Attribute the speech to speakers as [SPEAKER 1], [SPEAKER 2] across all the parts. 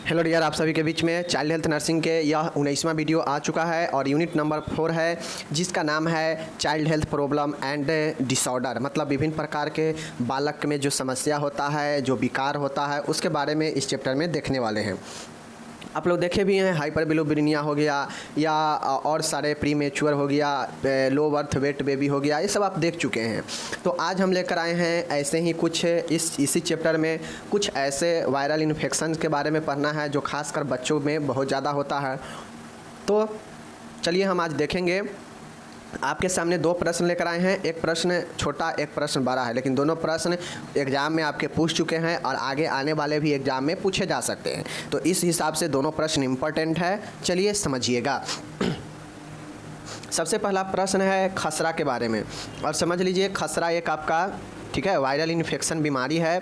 [SPEAKER 1] Hello dear, आप सभी के बीच में चाइल्ड हेल्थ नर्सिंग के यह 19वां वीडियो आ चुका है और यूनिट नंबर 4 है जिसका नाम है child health problem and disorder. मतलब विभिन्न प्रकार के बालक में जो समस्या होता है, जो विकार होता है, उसके बारे में इस चैप्टर में देखने वाले हैं। आप लोग देखे भी हैं, हाइपरबिलोबिनिया हो गया या और सारे प्री मैच्योर हो गया, लो बर्थ वेट बेबी हो गया, ये सब आप देख चुके हैं। तो आज हम लेकर आए हैं ऐसे ही कुछ इसी चैप्टर में कुछ ऐसे वायरल इन्फेक्शन के बारे में पढ़ना है जो खासकर बच्चों में बहुत ज़्यादा होता है। तो चलिए हम आज देखेंगे। आपके सामने दो प्रश्न लेकर आए हैं, एक प्रश्न छोटा एक प्रश्न बड़ा है, लेकिन दोनों प्रश्न एग्ज़ाम में आपके पूछ चुके हैं और आगे आने वाले भी एग्ज़ाम में पूछे जा सकते हैं। तो इस हिसाब से दोनों प्रश्न इम्पोर्टेंट है। चलिए समझिएगा। सबसे पहला प्रश्न है खसरा के बारे में, और समझ लीजिए खसरा एक आपका ठीक है वायरल इन्फेक्शन बीमारी है।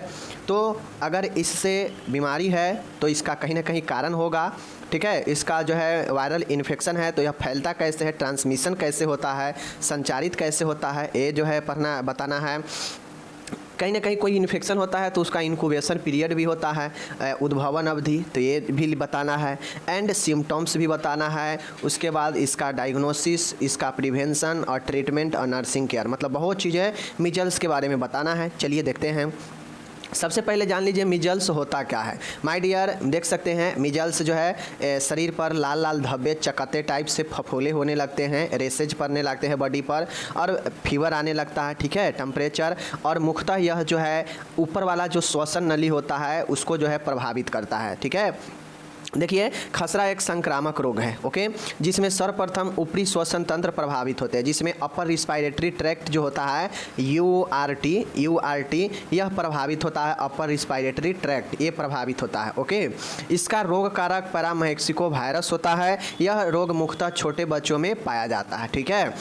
[SPEAKER 1] तो अगर इससे बीमारी है तो इसका कहीं ना कहीं कारण होगा, ठीक है। इसका जो है वायरल इन्फेक्शन है तो यह फैलता कैसे है, ट्रांसमिशन कैसे होता है, संचारित कैसे होता है, ये जो है बताना है। कहीं ना कहीं कोई इन्फेक्शन होता है तो उसका इंक्यूबेशन पीरियड भी होता है, उद्भवन अवधि, तो ये भी बताना है। एंड सिम्टम्स भी बताना है। उसके बाद इसका डायग्नोसिस, इसका प्रिवेंशन और ट्रीटमेंट और नर्सिंग केयर, मतलब बहुत चीज़ें मिजल्स के बारे में बताना है। चलिए देखते हैं। सबसे पहले जान लीजिए मिजल्स होता क्या है। माय डियर, देख सकते हैं मिजल्स जो है शरीर पर लाल लाल धब्बे चकत्ते टाइप से फफोले होने लगते हैं, रेसेज पड़ने लगते हैं बॉडी पर और फीवर आने लगता है, ठीक है, टेम्परेचर। और मुख्यतः यह जो है ऊपर वाला जो श्वसन नली होता है उसको जो है प्रभावित करता है, ठीक है। देखिए खसरा एक संक्रामक रोग है, ओके, जिसमें सर्वप्रथम ऊपरी श्वसन तंत्र प्रभावित होते हैं, जिसमें अपर रिस्पायरेटरी ट्रैक्ट जो होता है यूआरटी यह प्रभावित होता है। अपर रिस्पायरेटरी ट्रैक्ट ये प्रभावित होता है, ओके। इसका रोग कारक पैरामेक्सिको वायरस होता है। यह रोग मुख्यतः छोटे बच्चों में पाया जाता है, ठीक है।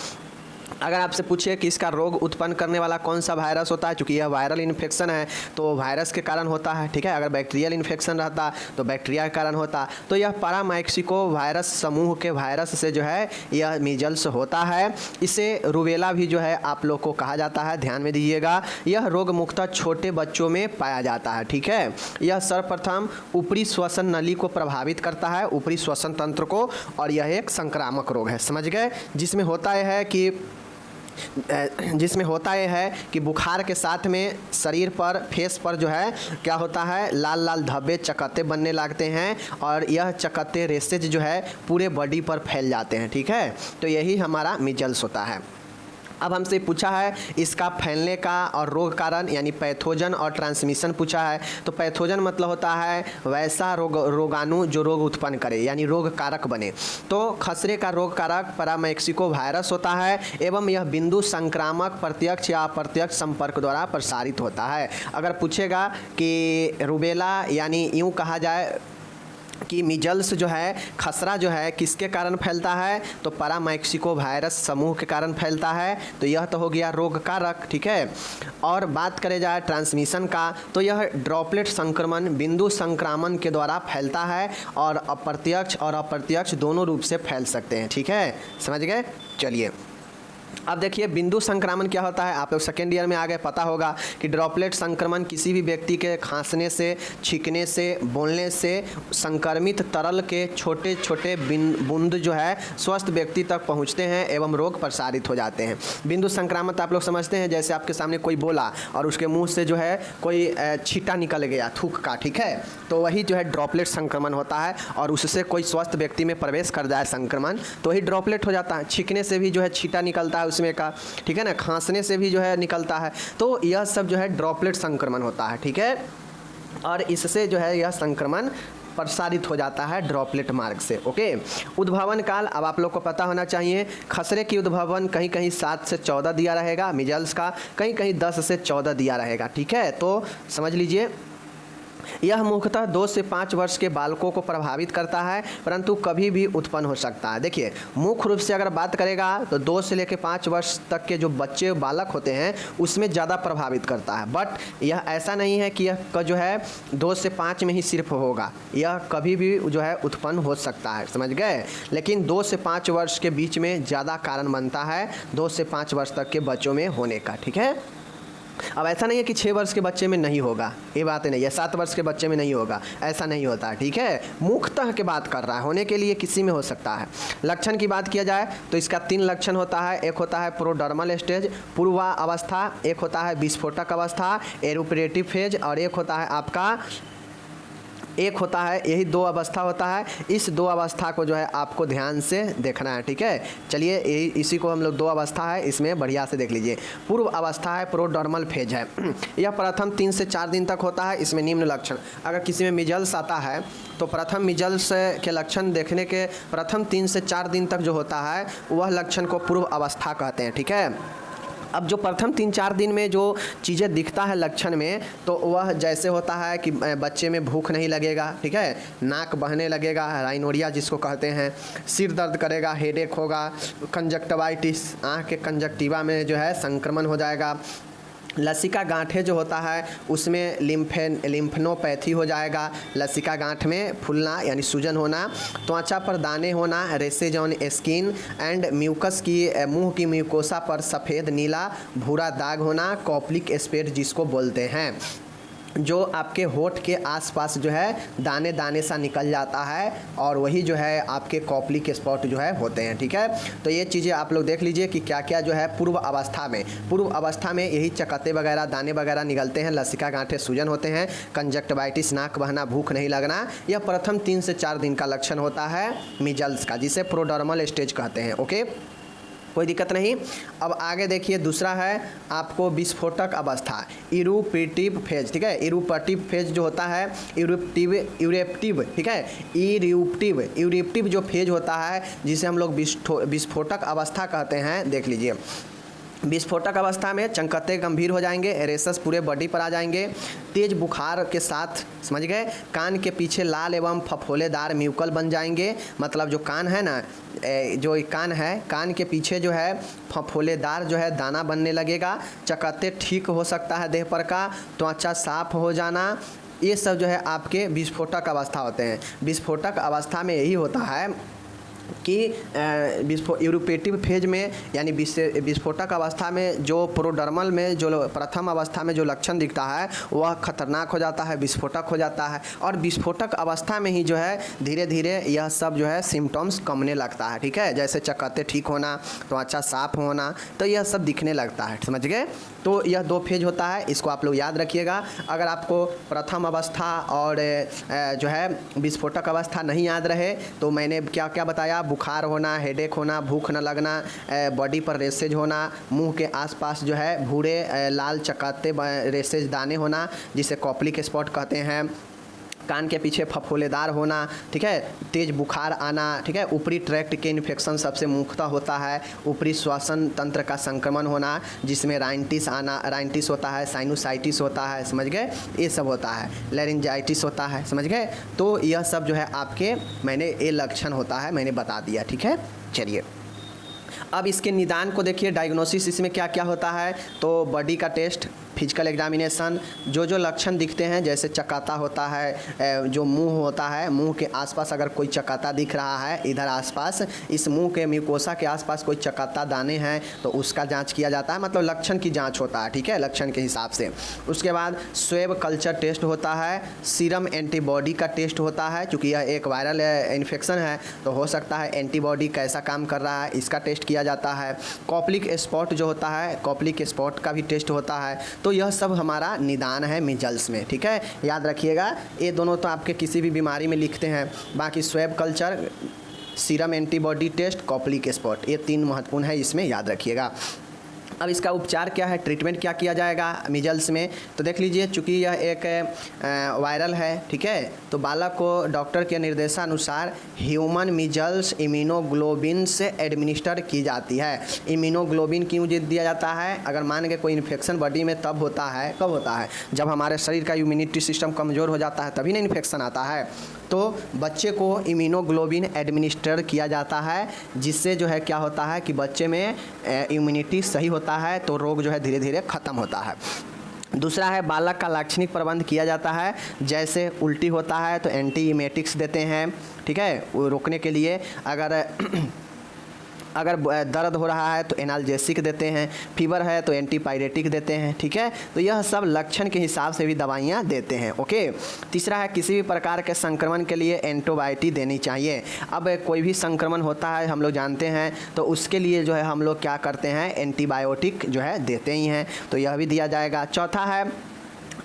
[SPEAKER 1] अगर आपसे पूछिए कि इसका रोग उत्पन्न करने वाला कौन सा वायरस होता है, चूँकि यह वायरल इन्फेक्शन है तो वायरस के कारण होता है, ठीक है। अगर बैक्टीरियल इन्फेक्शन रहता तो बैक्टीरिया के कारण होता। तो यह पैरामेक्सिको वायरस समूह के वायरस से जो है यह मीजल्स होता है। इसे रूबेला भी जो है आप लोग को कहा जाता है, ध्यान में दीजिएगा। यह रोग मुख्यतः छोटे बच्चों में पाया जाता है, ठीक है। यह सर्वप्रथम ऊपरी श्वसन नली को प्रभावित करता है, ऊपरी श्वसन तंत्र को, और यह एक संक्रामक रोग है, समझ गए। जिसमें होता यह है कि बुखार के साथ में शरीर पर, फेस पर जो है क्या होता है, लाल लाल धब्बे चकत्ते बनने लगते हैं और यह चकत्ते रेसेज जो है पूरे बॉडी पर फैल जाते हैं, ठीक है। तो यही हमारा मिजल्स होता है। अब हमसे पूछा है इसका फैलने का और रोग कारण यानी पैथोजन और ट्रांसमिशन पूछा है। तो पैथोजन मतलब होता है वैसा रोगाणु जो रोग उत्पन्न करे यानी रोग कारक बने। तो खसरे का रोग कारक पैरामेक्सिको वायरस होता है एवं यह बिंदु संक्रामक प्रत्यक्ष या अप्रत्यक्ष संपर्क द्वारा प्रसारित होता है। अगर पूछेगा कि रूबेला यानी यूँ कहा जाए कि मिजल्स जो है, खसरा जो है किसके कारण फैलता है, तो पैरामेक्सिको वायरस समूह के कारण फैलता है। तो यह तो हो गया रोग कारक, ठीक है। और बात करें जाए ट्रांसमिशन का तो यह ड्रॉपलेट संक्रमण बिंदु संक्रामण के द्वारा फैलता है और अप्रत्यक्ष और अप्रत्यक्ष दोनों रूप से फैल सकते हैं, ठीक है, समझ गए। चलिए अब देखिए बिंदु संक्रमण क्या होता है। आप लोग सेकेंड ईयर में आ गए, पता होगा कि ड्रॉपलेट संक्रमण किसी भी व्यक्ति के खांसने से, छींकने से, बोलने से संक्रमित तरल के छोटे छोटे बूंद जो है स्वस्थ व्यक्ति तक पहुंचते हैं एवं रोग प्रसारित हो जाते हैं। बिंदु संक्रामक आप लोग समझते हैं, जैसे आपके सामने कोई बोला और उसके मुँह से जो है कोई छींटा निकल गया थूक का, ठीक है, तो वही जो है ड्रॉपलेट संक्रमण होता है। और उससे कोई स्वस्थ व्यक्ति में प्रवेश कर जाए संक्रमण तो वही ड्रॉपलेट हो जाता है। छींकने से भी जो है छींटा निकलता है उसमें का, ठीक है ना, खांसने से भी जो है निकलता है। तो यह सब जो है ड्रॉपलेट संक्रमण होता है, ठीक है। और इससे जो है यह संक्रमण प्रसारित हो जाता है ड्रॉपलेट मार्ग से, ओके। उद्भवन काल अब आप लोग को पता होना चाहिए। खसरे की उद्भवन कहीं कहीं 7 से 14 दिया रहेगा, मिजल्स का कहीं कहीं 10 से 14 दिया रहेगा, ठीक है। तो समझ लीजिए यह मुख्यतः 2 से 5 वर्ष के बालकों को प्रभावित करता है, परंतु कभी भी उत्पन्न हो सकता है। देखिए मुख्य रूप से अगर बात करेगा तो 2 से लेकर 5 वर्ष तक के जो बच्चे बालक होते हैं उसमें ज़्यादा प्रभावित करता है। बट यह ऐसा नहीं है कि यह जो है 2 से 5 में ही सिर्फ होगा, यह कभी भी जो है उत्पन्न हो सकता है, समझ गए। लेकिन 2 से 5 वर्ष के बीच में ज़्यादा कारण बनता है 2 से 5 वर्ष तक के बच्चों में होने का, ठीक है। अब ऐसा नहीं है कि 6 वर्ष के बच्चे में नहीं होगा, ये बात नहीं है, 7 वर्ष के बच्चे में नहीं होगा, ऐसा नहीं होता है, ठीक है। मुख्यतः की बात कर रहा है, होने के लिए किसी में हो सकता है। लक्षण की बात किया जाए तो इसका 3 लक्षण होता है। एक होता है प्रोडर्मल स्टेज, पूर्वावस्था, एक होता है विस्फोटक अवस्था, एरुपरेटिव फेज, और एक होता है यही 2 अवस्था होता है। इस 2 अवस्था को जो है आपको ध्यान से देखना है, ठीक है। चलिए इसी को हम लोग 2 अवस्था है, इसमें बढ़िया से देख लीजिए। पूर्व अवस्था है, प्रोडर्मल फेज है, यह प्रथम 3 से 4 दिन तक होता है। इसमें निम्न लक्षण, अगर किसी में मिजल्स आता है तो प्रथम मिजल्स के लक्षण देखने के प्रथम 3 से 4 दिन तक जो होता है वह लक्षण को पूर्व अवस्था कहते हैं, ठीक है। अब जो प्रथम 3-4 दिन में जो चीज़ें दिखता है लक्षण में, तो वह जैसे होता है कि बच्चे में भूख नहीं लगेगा, ठीक है, नाक बहने लगेगा, राइनोरिया जिसको कहते हैं, सिर दर्द करेगा, हेडेक होगा, कंजक्टिवाइटिस, आँख के कंजक्टिवा में जो है संक्रमण हो जाएगा, लसिका गांठें जो होता है उसमें लिम्फनोपैथी हो जाएगा, लसिका गांठ में फूलना यानी सूजन होना, त्वचा पर दाने होना, rashes on skin and mucus की मुंह की म्यूकोसा पर सफ़ेद नीला भूरा दाग होना, कॉप्लिक स्पॉट जिसको बोलते हैं, जो आपके होठ के आसपास जो है दाने दाने सा निकल जाता है, और वही जो है आपके कॉप्लिक स्पॉट जो है होते हैं, ठीक है। तो ये चीज़ें आप लोग देख लीजिए कि क्या क्या जो है पूर्व अवस्था में यही चकत्ते वगैरह दाने वगैरह निकलते हैं, लसिका गांठें सूजन होते हैं, कंजक्टिवाइटिस नाक बहना, भूख नहीं लगना, यह प्रथम 3 से 4 दिन का लक्षण होता है मिजल्स का, जिसे प्रोडर्मल स्टेज कहते हैं, ओके, कोई दिक्कत नहीं। अब आगे देखिए, दूसरा है आपको विस्फोटक अवस्था, इरुपेटिव फेज, ठीक है। इरुपेटिव फेज जो होता है यूरेप्टिव, ठीक है, यूरेप्टिव जो फेज होता है जिसे हम लोग विस्फोटक अवस्था कहते हैं, देख लीजिए। विस्फोटक अवस्था में चंकत्ते गंभीर हो जाएंगे, रेसेस पूरे बॉडी पर आ जाएंगे, तेज बुखार के साथ, समझ गए, कान के पीछे लाल एवं फफोलेदार म्यूकल बन जाएंगे, मतलब जो कान है ना, जो कान है, कान के पीछे जो है फफोलेदार जो है दाना बनने लगेगा, चकत्ते ठीक हो सकता है देह पर का, त्वचा साफ हो जाना, ये सब जो है आपके विस्फोटक अवस्था होते हैं। विस्फोटक अवस्था में यही होता है कि यूरोपेटिव फेज में यानी विस्फोटक अवस्था में जो प्रोडर्मल में जो प्रथम अवस्था में जो लक्षण दिखता है वह खतरनाक हो जाता है, विस्फोटक हो जाता है, और विस्फोटक अवस्था में ही जो है धीरे धीरे यह सब जो है सिम्टम्स कमने लगता है, ठीक है, जैसे चकत्ते ठीक होना, तो अच्छा साफ होना, तो यह सब दिखने लगता है, समझ गए। तो यह 2 फेज होता है, इसको आप लोग याद रखिएगा। अगर आपको प्रथम अवस्था और जो है विस्फोटक अवस्था नहीं याद रहे तो मैंने क्या क्या बताया, बुखार होना, हेडेक होना, भूख न लगना, बॉडी पर रेसेज होना, मुंह के आसपास जो है भूरे लाल चकत्ते रेसेज दाने होना जिसे कॉप्लिक स्पॉट कहते हैं, कान के पीछे फफोलेदार होना, ठीक है, तेज बुखार आना, ठीक है, ऊपरी ट्रैक्ट के इन्फेक्शन सबसे मुख्यतः होता है, ऊपरी श्वसन तंत्र का संक्रमण होना जिसमें राइनटिस होता है, साइनोसाइटिस होता है, समझ गए, ये सब होता है, लैरिंजाइटिस होता है, समझ गए। तो यह सब जो है आपके मैंने ये लक्षण होता है मैंने बता दिया, ठीक है। चलिए अब इसके निदान को देखिए, डायग्नोसिस इसमें क्या क्या होता है, तो बॉडी का टेस्ट, फिजिकल एग्जामिनेशन, जो लक्षण दिखते हैं जैसे चकाता होता है, जो मुंह होता है, मुंह के आसपास अगर कोई चकाता दिख रहा है, इधर आसपास इस मुंह के म्यूकोसा के आसपास कोई चकाता दाने हैं तो उसका जांच किया जाता है, मतलब लक्षण की जांच होता है, ठीक है, लक्षण के हिसाब से। उसके बाद स्वेब कल्चर टेस्ट होता है, सीरम एंटीबॉडी का टेस्ट होता है, क्योंकि यह एक वायरल इन्फेक्शन है तो हो सकता है एंटीबॉडी कैसा काम कर रहा है इसका टेस्ट किया जाता है। कॉप्लिक स्पॉट जो होता है, कॉप्लिक स्पॉट का भी टेस्ट होता है। तो यह सब हमारा निदान है मिजल्स में, ठीक है, याद रखिएगा। ये दोनों तो आपके किसी भी बीमारी में लिखते हैं, बाकी swab culture, serum antibody test, Koplik spot, ये 3 महत्वपूर्ण है, इसमें याद रखिएगा। अब इसका उपचार क्या है, ट्रीटमेंट क्या किया जाएगा मिजल्स में, तो देख लीजिए, चूँकि यह एक वायरल है, ठीक है, तो बालक को डॉक्टर के निर्देशानुसार ह्यूमन मिजल्स इम्यूनोग्लोबिन से एडमिनिस्टर की जाती है। इम्यूनोग्लोबिन क्यों दिया जाता है, अगर मान के कोई इन्फेक्शन बॉडी में तब होता है, कब होता है, जब हमारे शरीर का इम्यूनिटी सिस्टम कमज़ोर हो जाता है तभी ना इन्फेक्शन आता है। तो बच्चे को इम्यूनोग्लोबिन एडमिनिस्टर किया जाता है, जिससे जो है क्या होता है कि बच्चे में इम्यूनिटी सही होता है, तो रोग जो है धीरे धीरे ख़त्म होता है। दूसरा है बालक का लाक्षणिक प्रबंध किया जाता है, जैसे उल्टी होता है तो एंटी इमेटिक्स देते हैं, ठीक है, वो रोकने के लिए। अगर अगर दर्द हो रहा है तो एनाल्जेसिक देते हैं, फीवर है तो एंटीपायरेटिक देते हैं, ठीक है। तो यह सब लक्षण के हिसाब से भी दवाइयाँ देते हैं, ओके। तीसरा है किसी भी प्रकार के संक्रमण के लिए एंटीबायोटिक देनी चाहिए। अब कोई भी संक्रमण होता है हम लोग जानते हैं, तो उसके लिए जो है हम लोग क्या करते हैं, एंटीबायोटिक जो है देते ही हैं, तो यह भी दिया जाएगा। चौथा है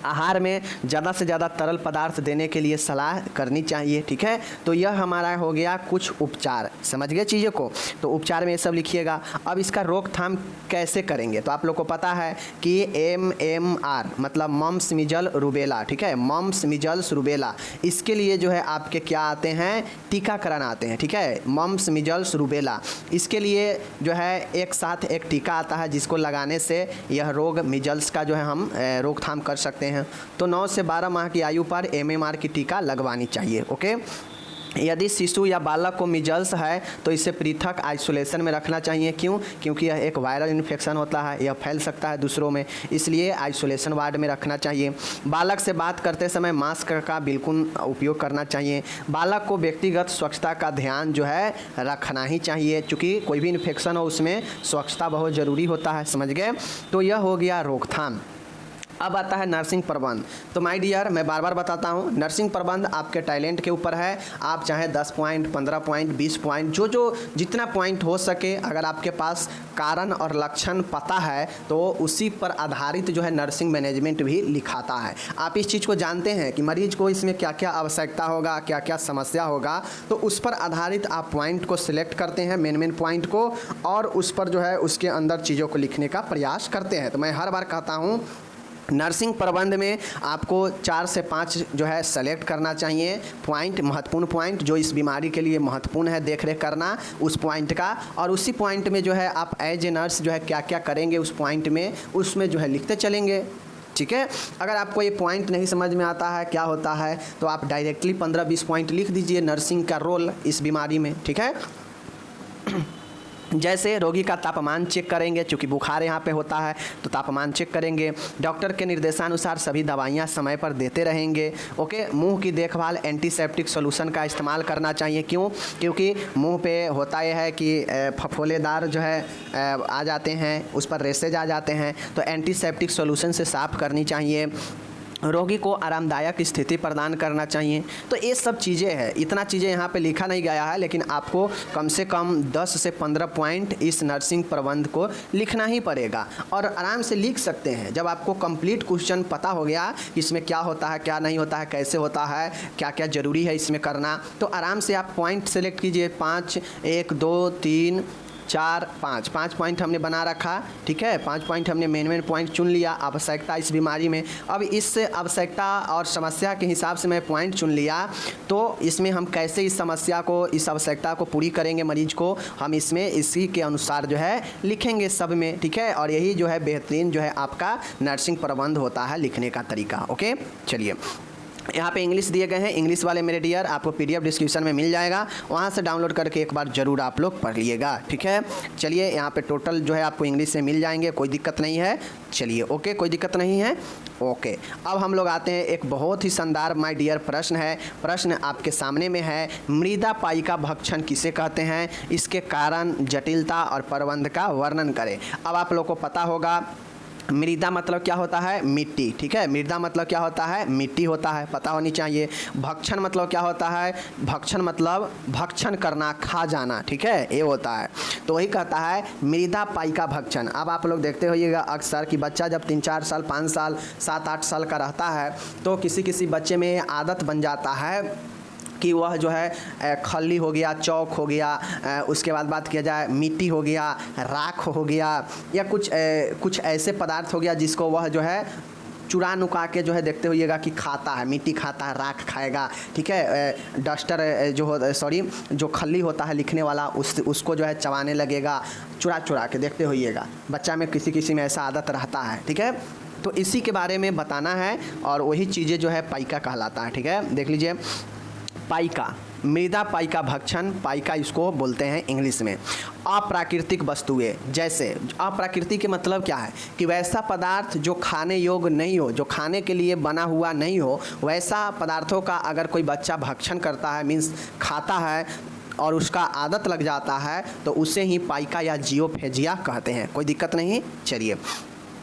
[SPEAKER 1] आहार में ज़्यादा से ज़्यादा तरल पदार्थ देने के लिए सलाह करनी चाहिए, ठीक है। तो यह हमारा हो गया कुछ उपचार, समझ गए चीज़ों को। तो उपचार में ये सब लिखिएगा। अब इसका रोकथाम कैसे करेंगे, तो आप लोग को पता है कि MMR मतलब मम्स मिजल रूबेला, ठीक है, मम्स मिजल्स रूबेला, इसके लिए जो है आपके क्या आते हैं, टीकाकरण आते हैं, ठीक है, मम्स मिजल्स रूबेला। इसके लिए जो है एक साथ एक टीका आता है जिसको लगाने से यह रोग मिजल्स का जो है हम रोकथाम कर सकते हैं। तो 9 से 12 माह की आयु पर MMR की टीका लगवानी चाहिए, ओके। यदि शिशु या बालक को मिजल्स है तो इसे पृथक आइसोलेशन में रखना चाहिए। क्यों? क्योंकि यह एक वायरल इन्फेक्शन होता है, यह फैल सकता है दूसरों में, इसलिए आइसोलेशन वार्ड में रखना चाहिए। बालक से बात करते समय मास्क का बिल्कुल उपयोग करना चाहिए। बालक को व्यक्तिगत स्वच्छता का ध्यान जो है रखना ही चाहिए, क्योंकि कोई भी इन्फेक्शन हो उसमें स्वच्छता बहुत ज़रूरी होता है, समझ गए। तो यह हो गया रोकथाम। अब आता है नर्सिंग प्रबंध। तो माय डियर, मैं बार बार बताता हूँ, नर्सिंग प्रबंध आपके टैलेंट के ऊपर है। आप चाहे 10 पॉइंट, 15 पॉइंट, 20 पॉइंट, जो जितना पॉइंट हो सके, अगर आपके पास कारण और लक्षण पता है तो उसी पर आधारित जो है नर्सिंग मैनेजमेंट भी लिखाता है। आप इस चीज़ को जानते हैं कि मरीज को इसमें क्या क्या आवश्यकता होगा, क्या क्या समस्या होगा, तो उस पर आधारित आप पॉइंट को सिलेक्ट करते हैं, मेन पॉइंट को, और उस पर जो है उसके अंदर चीज़ों को लिखने का प्रयास करते हैं। तो मैं हर बार कहता हूँ नर्सिंग प्रबंध में आपको 4 से 5 जो है सेलेक्ट करना चाहिए पॉइंट, महत्वपूर्ण पॉइंट जो इस बीमारी के लिए महत्वपूर्ण है देख रेख करना उस पॉइंट का, और उसी पॉइंट में जो है आप एज ए नर्स जो है क्या क्या करेंगे उस पॉइंट में, उसमें जो है लिखते चलेंगे, ठीक है। अगर आपको ये पॉइंट नहीं समझ में आता है क्या होता है, तो आप डायरेक्टली 15-20 पॉइंट लिख दीजिए नर्सिंग का रोल इस बीमारी में, ठीक है। जैसे रोगी का तापमान चेक करेंगे, क्योंकि बुखार यहाँ पे होता है तो तापमान चेक करेंगे। डॉक्टर के निर्देशानुसार सभी दवाइयाँ समय पर देते रहेंगे, ओके। मुंह की देखभाल एंटीसेप्टिक सॉल्यूशन का इस्तेमाल करना चाहिए। क्यों? क्योंकि मुंह पे होता यह है कि फफोलेदार जो है आ जाते हैं, उस पर रेसेज आ जाते हैं, तो एंटीसेप्टिक सॉल्यूशन से साफ़ करनी चाहिए। रोगी को आरामदायक स्थिति प्रदान करना चाहिए। तो ये सब चीज़ें हैं, इतना चीज़ें यहाँ पे लिखा नहीं गया है, लेकिन आपको कम से कम 10 से 15 पॉइंट इस नर्सिंग प्रबंध को लिखना ही पड़ेगा, और आराम से लिख सकते हैं। जब आपको कंप्लीट क्वेश्चन पता हो गया कि इसमें क्या होता है, क्या नहीं होता है, कैसे होता है, क्या क्या ज़रूरी है इसमें करना, तो आराम से आप पॉइंट सेलेक्ट कीजिए। 5, 1, 2, 3, 4, 5 पॉइंट हमने बना रखा, ठीक है। 5 पॉइंट हमने मेन पॉइंट चुन लिया, आवश्यकता इस बीमारी में। अब इस आवश्यकता और समस्या के हिसाब से मैं पॉइंट चुन लिया, तो इसमें हम कैसे इस समस्या को, इस आवश्यकता को पूरी करेंगे मरीज को, हम इसमें इसी के अनुसार जो है लिखेंगे सब में, ठीक है। और यही जो है बेहतरीन जो है आपका नर्सिंग प्रबंध होता है लिखने का तरीका, ओके। चलिए, यहाँ पे इंग्लिश दिए गए हैं, इंग्लिश वाले मेरे डियर आपको PDF डिस्क्रिप्शन में मिल जाएगा, वहाँ से डाउनलोड करके एक बार ज़रूर आप लोग पढ़ लिएगा, ठीक है। चलिए, यहाँ पे टोटल जो है आपको इंग्लिश से मिल जाएंगे, कोई दिक्कत नहीं है। चलिए, ओके, कोई दिक्कत नहीं है, ओके। अब हम लोग आते हैं, एक बहुत ही शानदार माय डियर प्रश्न है। प्रश्न आपके सामने में है, मृदा पायिका भक्षण किसे कहते हैं, इसके कारण, जटिलता और प्रबंध का वर्णन करें। अब आप लोग को पता होगा मृदा मतलब क्या होता है, मिट्टी, ठीक है। मृदा मतलब क्या होता है, मिट्टी होता है, पता होनी चाहिए। भक्षण मतलब क्या होता है, भक्षण मतलब भक्षण करना, खा जाना, ठीक है, ये होता है। तो वही कहता है मृदा पायिका भक्षण। अब आप लोग देखते होइएगा अक्सर कि बच्चा जब 3-4 साल, 5 साल, 7-8 साल का रहता है, तो किसी बच्चे में आदत बन जाता है कि वह जो है खल्ली हो गया, चौक हो गया, उसके बाद बात किया जाए मिट्टी हो गया, राख हो गया, या कुछ ऐसे पदार्थ हो गया जिसको वह जो है चुरा नुका के जो है देखते होइएगा कि खाता है, मिट्टी खाता है, राख खाएगा, ठीक है। डस्टर जो खल्ली होता है लिखने वाला, उसको जो है चबाने लगेगा, चुरा के देखते होइएगा। बच्चा में किसी में ऐसा आदत रहता है, ठीक है। तो इसी के बारे में बताना है, और वही चीज़ें जो है पायिका कहलाता है, ठीक है। देख लीजिए, पायिका, मृदा पायिका भक्षण, पायिका इसको बोलते हैं इंग्लिश में। अप्राकृतिक वस्तुएं, जैसे अप्राकृतिक के मतलब क्या है कि वैसा पदार्थ जो खाने योग्य नहीं हो, जो खाने के लिए बना हुआ नहीं हो, वैसा पदार्थों का अगर कोई बच्चा भक्षण करता है, मीन्स खाता है, और उसका आदत लग जाता है तो उसे ही पाइका या जियोफेजिया कहते हैं। कोई दिक्कत नहीं। चलिए,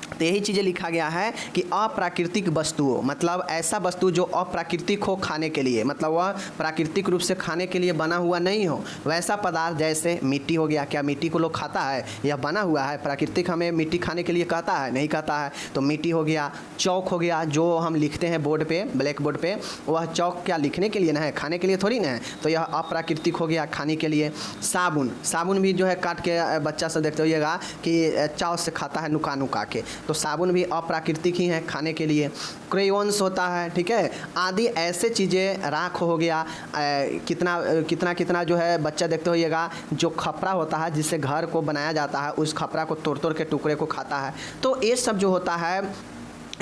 [SPEAKER 1] तो यही चीज़ें लिखा गया है कि अप्राकृतिक वस्तुओं, मतलब ऐसा वस्तु जो अप्राकृतिक हो खाने के लिए, मतलब वह प्राकृतिक रूप से खाने के लिए बना हुआ नहीं हो, वैसा पदार्थ जैसे मिट्टी हो गया। क्या मिट्टी को लोग खाता है? यह बना हुआ है। प्राकृतिक हमें मिट्टी खाने के लिए कहता है? नहीं कहता है। तो मिट्टी हो गया, चौक हो गया, जो हम लिखते हैं बोर्ड पे, ब्लैक बोर्ड पे, वह चौक क्या लिखने के लिए ना है, खाने के लिए थोड़ी ना है। तो यह अप्राकृतिक हो गया खाने के लिए। साबुन, साबुन भी जो है काट के बच्चा से देखते होइएगा कि चाव से खाता है नुका नुका के, तो साबुन भी अप्राकृतिक ही है खाने के लिए। क्रेयॉन्स होता है, ठीक है, आदि ऐसे चीज़ें। राख हो गया, कितना जो है बच्चा देखते होइएगा, जो खपरा होता है जिससे घर को बनाया जाता है, उस खपरा को तोड़ तोड़ के टुकड़े को खाता है। तो ये सब जो होता है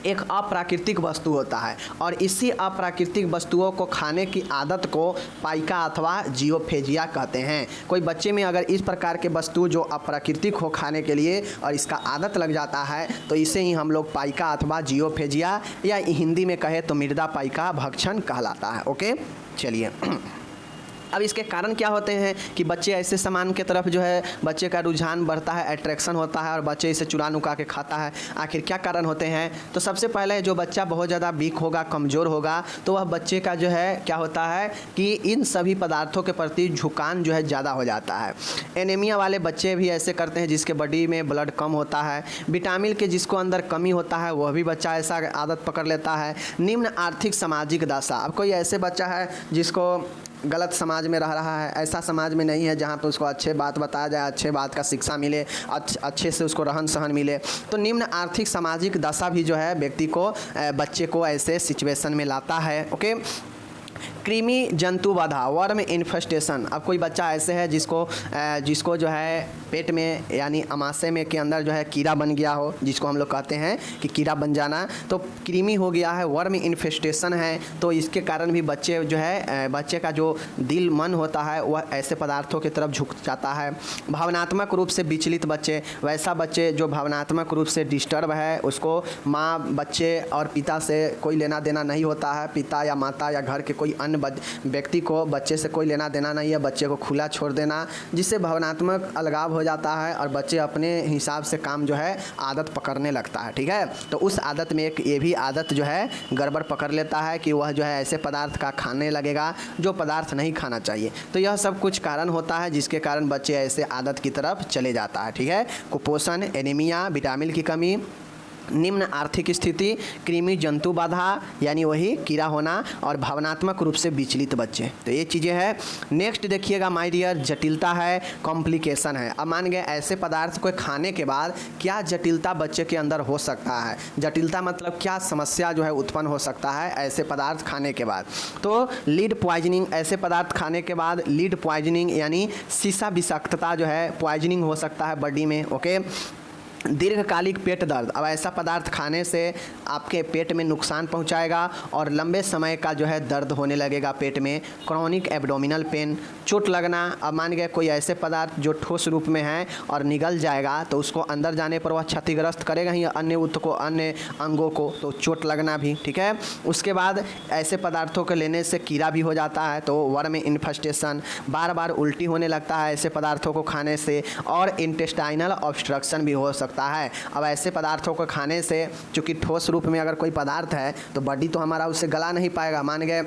[SPEAKER 1] एक अप्राकृतिक वस्तु होता है, और इसी अप्राकृतिक वस्तुओं को खाने की आदत को पाइका अथवा जियोफेजिया कहते हैं। कोई बच्चे में अगर इस प्रकार के वस्तु जो अप्राकृतिक हो खाने के लिए और इसका आदत लग जाता है तो इसे ही हम लोग पाइका अथवा जियोफेजिया, या हिंदी में कहे तो मृदा पाइका भक्षण कहलाता है। ओके, चलिए। अब इसके कारण क्या होते हैं कि बच्चे ऐसे सामान के तरफ जो है बच्चे का रुझान बढ़ता है, अट्रैक्शन होता है, और बच्चे इसे चुरा नुका के खाता है। आखिर क्या कारण होते हैं? तो सबसे पहले जो बच्चा बहुत ज़्यादा वीक होगा, कमज़ोर होगा, तो वह बच्चे का जो है क्या होता है कि इन सभी पदार्थों के प्रति झुकान जो है ज़्यादा हो जाता है। एनीमिया वाले बच्चे भी ऐसे करते हैं जिसके बॉडी में ब्लड कम होता है। विटामिन के जिसको अंदर कमी होता है वह भी बच्चा ऐसा आदत पकड़ लेता है। निम्न आर्थिक सामाजिक दशा, अब कोई ऐसे बच्चा है जिसको गलत समाज में रह रहा है, ऐसा समाज में नहीं है जहाँ पे उसको अच्छे बात बताया जाए, अच्छे बात का शिक्षा मिले, अच्छे से उसको रहन सहन मिले। तो निम्न आर्थिक सामाजिक दशा भी जो है व्यक्ति को, बच्चे को ऐसे सिचुएशन में लाता है। ओके, कृमि जंतु बाधा, वर्म इन्फेस्टेशन। अब कोई बच्चा ऐसे है जिसको जो है पेट में यानी अमाशय में के अंदर जो है कीड़ा बन गया हो, जिसको हम लोग कहते हैं कि कीड़ा बन जाना, तो कृमि हो गया है, वर्म इन्फेस्टेशन है। तो इसके कारण भी बच्चे जो है, बच्चे का जो दिल मन होता है वह ऐसे पदार्थों की तरफ झुक जाता है। भावनात्मक रूप से विचलित बच्चे, वैसा बच्चे जो भावनात्मक रूप से डिस्टर्ब है, उसको माँ, बच्चे और पिता से कोई लेना देना नहीं होता है। पिता या माता या घर के कोई अन्य व्यक्ति को बच्चे से कोई लेना देना नहीं है, बच्चे को खुला छोड़ देना, जिससे भावनात्मक अलगाव हो जाता है और बच्चे अपने हिसाब से काम जो है आदत पकड़ने लगता है। ठीक है, तो उस आदत में एक ये भी आदत जो है गड़बड़ पकड़ लेता है कि वह जो है ऐसे पदार्थ का खाने लगेगा जो पदार्थ नहीं खाना चाहिए। तो यह सब कुछ कारण होता है जिसके कारण बच्चे ऐसे आदत की तरफ चले जाता है। ठीक है, कुपोषण, एनीमिया, विटामिन की कमी, निम्न आर्थिक स्थिति, कृमि जंतु बाधा यानी वही कीड़ा होना, और भावनात्मक रूप से विचलित बच्चे। तो ये चीज़ें हैं। नेक्स्ट देखिएगा माय डियर, जटिलता है, कॉम्प्लिकेशन है। अब मान गए ऐसे पदार्थ को खाने के बाद क्या जटिलता बच्चे के अंदर हो सकता है। जटिलता मतलब क्या समस्या जो है उत्पन्न हो सकता है ऐसे पदार्थ खाने के बाद। तो लीड पॉइजनिंग, ऐसे पदार्थ खाने के बाद लीड पॉइजनिंग यानी शीशा विषाक्तता जो है पॉइजनिंग हो सकता है बॉडी में। ओके, दीर्घकालिक पेट दर्द, अब ऐसा पदार्थ खाने से आपके पेट में नुकसान पहुंचाएगा और लंबे समय का जो है दर्द होने लगेगा पेट में। क्रॉनिक एब्डोमिनल पेन, चोट लगना, अब मान गए कोई ऐसे पदार्थ जो ठोस रूप में है और निगल जाएगा तो उसको अंदर जाने पर वह क्षतिग्रस्त करेगा ही अन्य उत्त को, अन्य अंगों को, तो चोट लगना भी। ठीक है, उसके बाद ऐसे पदार्थों को लेने से कीड़ा भी हो जाता है, तो वर्म इन्फेस्टेशन, बार बार उल्टी होने लगता है ऐसे पदार्थों को खाने से, और इंटेस्टाइनल ऑब्स्ट्रक्शन भी हो सकता है। अब ऐसे पदार्थों को खाने से, चूंकि ठोस रूप में अगर कोई पदार्थ है तो बॉडी तो हमारा उससे गला नहीं पाएगा। मान गए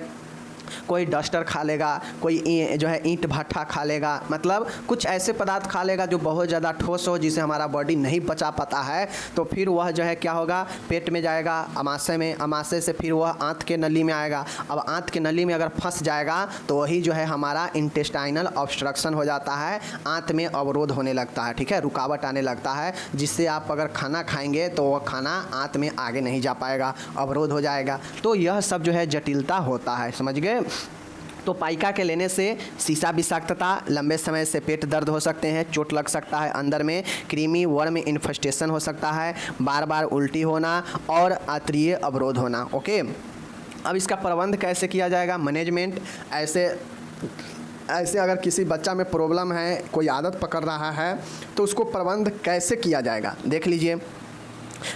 [SPEAKER 1] कोई डस्टर खा लेगा, कोई जो है ईंट भट्ठा खा लेगा, मतलब कुछ ऐसे पदार्थ खा लेगा जो बहुत ज़्यादा ठोस हो जिसे हमारा बॉडी नहीं पचा पाता है, तो फिर वह जो है क्या होगा, पेट में जाएगा, अमाशय में, अमाशय से फिर वह आंत के नली में आएगा। अब आंत के नली में अगर फंस जाएगा तो वही जो है हमारा इंटेस्टाइनल ऑब्स्ट्रक्शन हो जाता है, आंत में अवरोध होने लगता है। ठीक है, रुकावट आने लगता है, जिससे आप अगर खाना खाएंगे तो वह खाना आंत में आगे नहीं जा पाएगा, अवरोध हो जाएगा। तो यह सब जो है जटिलता होता है, समझ गए। तो पाइका के लेने से शीशा विषाक्तता, लंबे समय से पेट दर्द हो सकते हैं, चोट लग सकता है अंदर में, कृमि वर्म इन्फेस्टेशन हो सकता है, बार बार उल्टी होना और आंतरीय अवरोध होना। ओके, अब इसका प्रबंध कैसे किया जाएगा, मैनेजमेंट। ऐसे अगर किसी बच्चा में प्रॉब्लम है, कोई आदत पकड़ रहा है, तो उसको प्रबंध कैसे किया जाएगा देख लीजिए।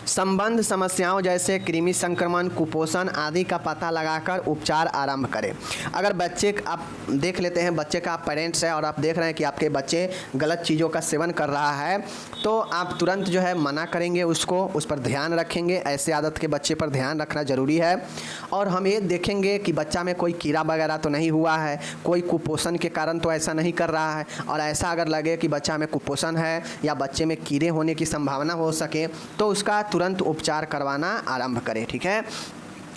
[SPEAKER 1] संबंध समस्याओं जैसे कृमि संक्रमण, कुपोषण आदि का पता लगाकर उपचार आरंभ करें। अगर बच्चे आप देख लेते हैं, बच्चे का आप पेरेंट्स है और आप देख रहे हैं कि आपके बच्चे गलत चीज़ों का सेवन कर रहा है, तो आप तुरंत जो है मना करेंगे उसको, उस पर ध्यान रखेंगे। ऐसे आदत के बच्चे पर ध्यान रखना ज़रूरी है। और हम ये देखेंगे कि बच्चा में कोई कीड़ा वगैरह तो नहीं हुआ है, कोई कुपोषण के कारण तो ऐसा नहीं कर रहा है। और ऐसा अगर लगे कि बच्चा में कुपोषण है या बच्चे में कीड़े होने की संभावना हो सके तो उसका तुरंत उपचार करवाना आरंभ करें। ठीक है।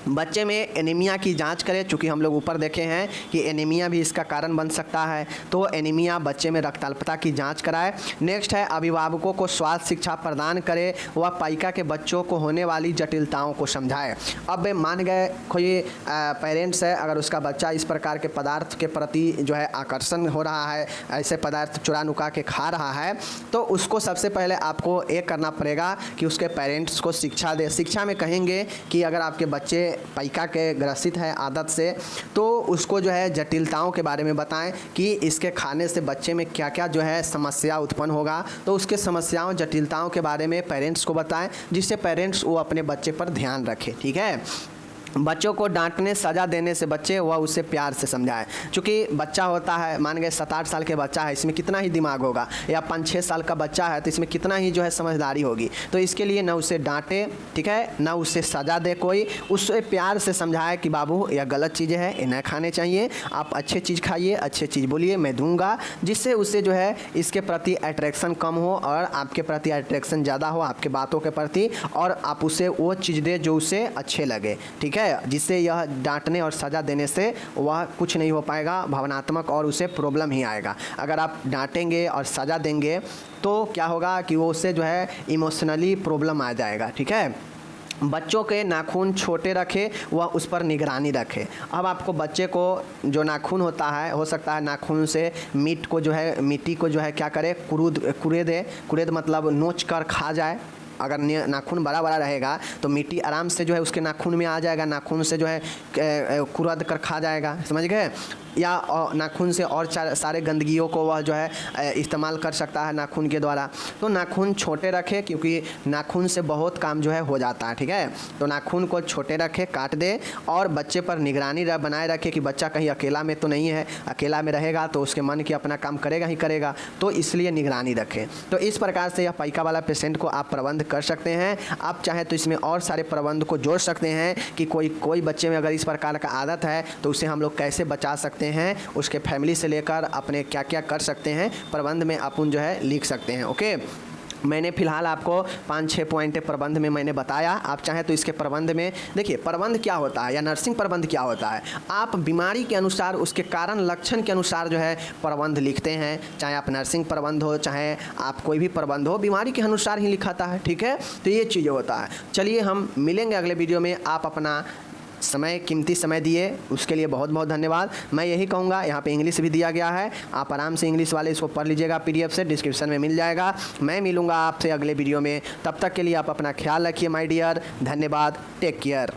[SPEAKER 1] बच्चे में एनीमिया की जांच करें, चूँकि हम लोग ऊपर देखे हैं कि एनीमिया भी इसका कारण बन सकता है, तो एनीमिया बच्चे में रक्त अल्पता की जांच कराएं। नेक्स्ट है अभिभावकों को स्वास्थ्य शिक्षा प्रदान करें, वह पाइका के बच्चों को होने वाली जटिलताओं को समझाएं। अब मान गए कोई पेरेंट्स है, अगर उसका बच्चा इस प्रकार के पदार्थ के प्रति जो है आकर्षण हो रहा है, ऐसे पदार्थ चुरा नुका के खा रहा है, तो उसको सबसे पहले आपको एक करना पड़ेगा कि उसके पेरेंट्स को शिक्षा दे। शिक्षा में कहेंगे कि अगर आपके बच्चे पाइका के ग्रसित है आदत से, तो उसको जो है जटिलताओं के बारे में बताएं कि इसके खाने से बच्चे में क्या क्या जो है समस्या उत्पन्न होगा, तो उसके समस्याओं जटिलताओं के बारे में पेरेंट्स को बताएं, जिससे पेरेंट्स वो अपने बच्चे पर ध्यान रखें। ठीक है। बच्चों को डांटने सज़ा देने से बच्चे वह उसे प्यार से समझाएं। चूँकि बच्चा होता है, मान गए 7-8 साल के बच्चा है, इसमें कितना ही दिमाग होगा, या 5-6 साल का बच्चा है तो इसमें कितना ही जो है समझदारी होगी। तो इसके लिए ना उसे डांटे, ठीक है, ना उसे सज़ा दे, कोई उससे प्यार से समझाए कि बाबू यह गलत चीज़ें हैं, इन्हें खाने चाहिए, आप अच्छे चीज़ खाइए, अच्छे चीज़ बोलिए, मैं दूंगा, जिससे उसे जो है इसके प्रति अट्रैक्शन कम हो और आपके प्रति अट्रैक्शन ज़्यादा हो आपके बातों के प्रति, और आप उसे वो चीज़ दे जो उसे अच्छे लगे। ठीक है, जिससे यह डांटने और सज़ा देने से वह कुछ नहीं हो पाएगा, भावनात्मक और उसे प्रॉब्लम ही आएगा। अगर आप डांटेंगे और सज़ा देंगे तो क्या होगा कि वो उससे जो है इमोशनली प्रॉब्लम आ जाएगा। ठीक है। बच्चों के नाखून छोटे रखें, वह उस पर निगरानी रखें। अब आपको बच्चे को जो नाखून होता है, हो सकता है नाखून से मीट को जो है, मिट्टी को जो है क्या करे, कुरेद मतलब नोच कर खा जाए। अगर नाखून बड़ा बड़ा रहेगा तो मिट्टी आराम से जो है उसके नाखून में आ जाएगा, नाखून से जो है कुरद कर खा जाएगा, समझ गए। या नाखून से और सारे गंदगियों को वह जो है इस्तेमाल कर सकता है नाखून के द्वारा। तो नाखून छोटे रखें, क्योंकि नाखून से बहुत काम जो है हो जाता है। ठीक है। तो नाखून को छोटे रखें, काट दे, और बच्चे पर निगरानी बनाए रखें कि बच्चा कहीं अकेला में तो नहीं है। अकेला में रहेगा तो उसके मन की अपना काम करेगा ही करेगा, तो इसलिए निगरानी रखें। तो इस प्रकार से यह पाइका वाला पेशेंट को आप प्रबंध कर सकते हैं। आप चाहें तो इसमें और सारे प्रबंध को जोड़ सकते हैं कि कोई बच्चे में अगर इस प्रकार का आदत है तो उसे हम लोग कैसे बचा सकते हैं, उसके फैमिली से लेकर अपने क्या क्या कर सकते हैं, प्रबंध में अपन जो है लिख सकते हैं। ओके। मैंने फ़िलहाल आपको 5-6 पॉइंट प्रबंध में मैंने बताया। आप चाहें तो इसके प्रबंध में देखिए, प्रबंध क्या होता है या नर्सिंग प्रबंध क्या होता है। आप बीमारी के अनुसार, उसके कारण लक्षण के अनुसार जो है प्रबंध लिखते हैं। चाहे आप नर्सिंग प्रबंध हो, चाहे आप कोई भी प्रबंध हो, बीमारी के अनुसार ही लिखाता है। ठीक है। तो ये चीज़ होता है। चलिए हम मिलेंगे अगले वीडियो में। आप अपना कीमती समय दिए उसके लिए बहुत बहुत धन्यवाद। मैं यही कहूँगा, यहाँ पे इंग्लिश भी दिया गया है, आप आराम से इंग्लिश वाले इसको पढ़ लीजिएगा, PDF से डिस्क्रिप्शन में मिल जाएगा। मैं मिलूँगा आपसे अगले वीडियो में, तब तक के लिए आप अपना ख्याल रखिए माय डियर। धन्यवाद। Take care.